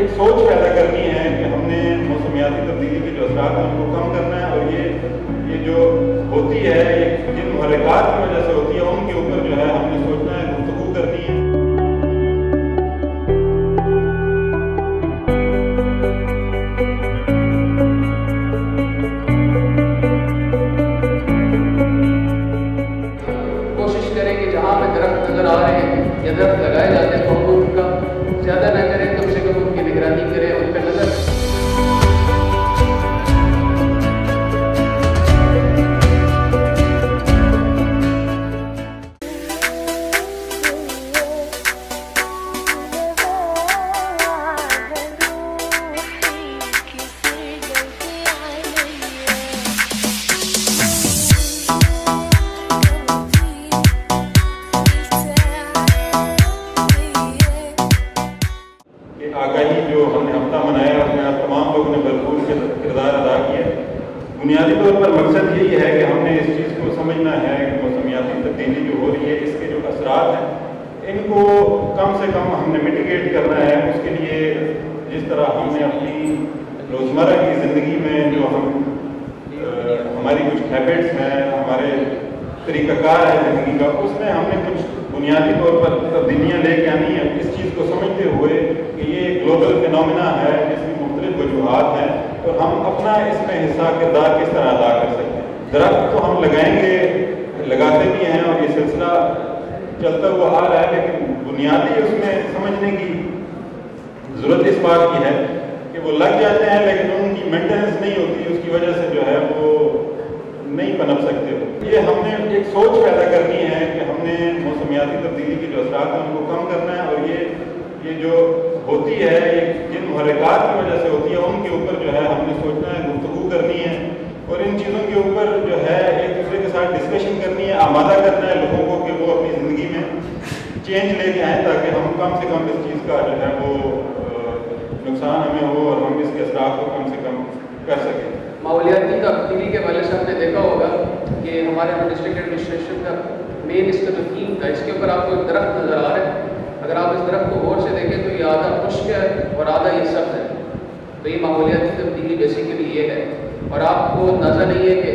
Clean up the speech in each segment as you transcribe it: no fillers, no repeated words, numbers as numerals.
ایک سوچ پیدا کرنی ہے کہ ہم نے موسمیاتی تبدیلی کے جو اثرات ہیں ان کو کم کرنا ہے، اور یہ جو ہوتی ہے یہ جن محرکات کی وجہ سے ہوتی ہے ان کے اوپر جو ہے ہم نے سوچنا ہے، گفتگو کرنی ہے۔ کوشش کریں کہ جہاں ہمیں درخت نظر آ رہے ہیں یا درخت لگائے جاتے ہیں تو ہم ان کا زیادہ نہ کریں، کم سے کم ان کی نگرانی کریں، ان پہ نظر رکھیں۔ آگاہی جو ہم نے ہفتہ منایا اس میں آپ تمام لوگوں نے بھرپور کردار ادا کیا۔ بنیادی طور پر مقصد یہی ہے کہ ہم نے اس چیز کو سمجھنا ہے کہ موسمیاتی تبدیلی جو ہو رہی ہے اس کے جو اثرات ہیں ان کو کم سے کم ہم نے میٹیگیٹ کرنا ہے۔ اس کے لیے جس طرح ہم نے اپنی روزمرہ کی زندگی میں جو ہماری کچھ ہیبٹس ہیں، ہمارے طریقہ کار ہے زندگی کا، اس میں ہم نے کچھ بنیادی طور پر تبدیلیاں لے کے آنی ہیں، اس چیز کو سمجھتے ہوئے کہ یہ ایک گلوبل فینومینا ہے جس کی مختلف وجوہات ہیں، اور ہم اپنا اس میں حصہ کردار کس طرح ادا کر سکتے ہیں۔ درخت تو ہم لگائیں گے، لگاتے بھی ہیں اور یہ سلسلہ چلتا ہوا آ رہا ہے، لیکن بنیادی اس میں سمجھنے کی ضرورت اس بات کی ہے کہ وہ لگ جاتے ہیں لیکن ان کی مینٹیننس نہیں ہوتی، اس کی وجہ سے جو ہے وہ نہیں پنپ سکتے۔ یہ ہم نے ایک سوچ پیدا کرنی ہے کہ ہم نے موسمیاتی تبدیلی کے جو اثرات ہیں ان کو کم کرنا ہے، اور یہ جو ہوتی ہے یہ جن محرکات کی وجہ سے ہوتی ہے ان کے اوپر جو ہے ہم نے سوچنا ہے، گفتگو کرنی ہے، اور ان چیزوں کے اوپر جو ہے ایک دوسرے کے ساتھ ڈسکشن کرنی ہے، آمادہ کرنا ہے لوگوں کو کہ وہ اپنی زندگی میں چینج لے کے آئیں تاکہ ہم کم سے کم اس چیز کا جو ہے وہ نقصان ہمیں ہو اور ہم اس کے اثرات کو کم سے کم کر سکیں۔ ماحولیاتی تبدیلی کے حوالے سے ہم نے دیکھا ہوگا کہ ہمارے ڈسٹرکٹ ایڈمنسٹریشن کا مین اس کا جو تھیم تھا، اس کے اوپر آپ کو ایک درخت نظر آ رہا ہے، اگر آپ اس درخت کو غور سے دیکھیں تو یہ آدھا خشک ہے اور آدھا یہ سبز ہے، تو یہ ماحولیاتی تبدیلی بیسیکلی یہ ہے۔ اور آپ کو اندازہ نہیں ہے کہ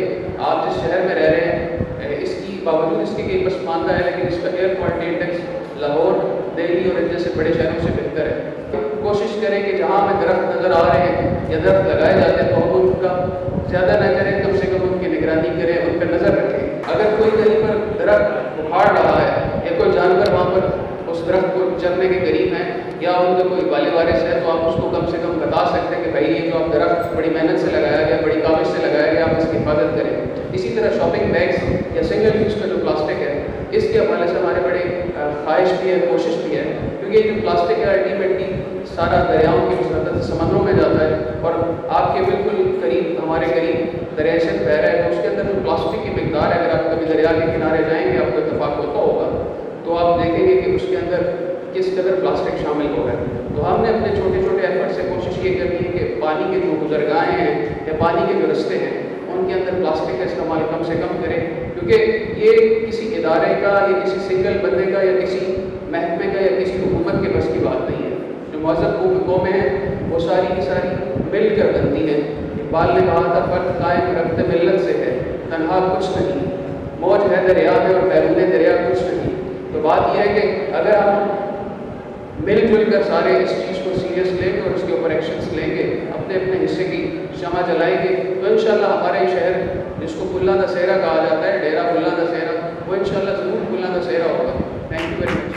آپ جس شہر میں رہ رہے ہیں اس کی باوجود اس کے کئی پسماندہ ہے، لیکن اس کا air quality index Lahore, Delhi اور ان جیسے بڑے شہروں سے بہتر ہے۔ کوشش کریں کہ جہاں ہمیں درخت نظر آ رہے ہیں یا درخت لگائے جاتے ہیں تو ہم ان کا زیادہ نہ کریں، کم سے کم ان کی نگرانی کریں، ان پہ نظر رکھیں۔ اگر کوئی کہیں پر درخت اکھاڑ رہا ہے یا کوئی جانور وہاں پر اس درخت کو چرنے کے قریب ہیں یا ان کا کوئی بالی وارث ہے تو آپ اس کو کم سے کم بتا سکتے ہیں کہ بھائی یہ جو آپ درخت بڑی محنت سے لگایا گیا، بڑی کاوش سے لگایا گیا، آپ اس کی حفاظت کریں۔ اسی طرح شاپنگ بیگس یا سنگل یوز کا جو پلاسٹک ہے اس کے حوالے سے ہمارے بڑے خواہش بھی ہے، کوشش بھی ہے، کیونکہ یہ جو پلاسٹک ہے الٹیمیٹلی سارا دریاؤں کی مسرت سمندروں میں جاتا ہے، اور آپ کے بالکل قریب ہمارے قریب دریا شد بہ رہا ہے تو اس کے اندر جو پلاسٹک کی مقدار ہے، اگر آپ کبھی دریا کے کنارے جائیں گے آپ کو اتفاق ہوتا ہوگا تو آپ دیکھیں گے کہ اس کے اندر کس قدر پلاسٹک شامل ہو رہا ہے۔ تو ہم نے اپنے چھوٹے چھوٹے ایفرٹ سے کوشش یہ کرنی ہے کہ پانی کے جو گزرگاہیں ہیں یا پانی کے جو رستے ہیں ان کے اندر پلاسٹک کا استعمال کم سے کم کریں، کیونکہ یہ کسی ادارے کا یا کسی سنگل بندے کا یا کسی محکمے کا یا کسی حکومت کے بس کی بات نہیں ہے۔ جو مہذب قومیں ہیں وہ ساری کی ساری مل کر بنتی ہیں۔ اقبال نے کہا تھا فرد قائم ربط ملت سے ہے، تنہا کچھ نہیں، موج ہے دریا میں اور بیرون دریا کچھ نہیں۔ تو بات یہ ہے کہ اگر ہم مل جل کر سارے اس چیز کو سیریس لیں گے اور اس کے اوپر ایکشنز لیں گے، اپنے اپنے حصے کی شمع جلائیں گے، تو انشاءاللہ ہمارے شہر جس کو پلہ دا سہرا کہا جاتا ہے، ڈیرہ پلہ دا سہرا، وہ انشاءاللہ ضرور پلہ دا سہرا ہوگا۔ Thank you very much.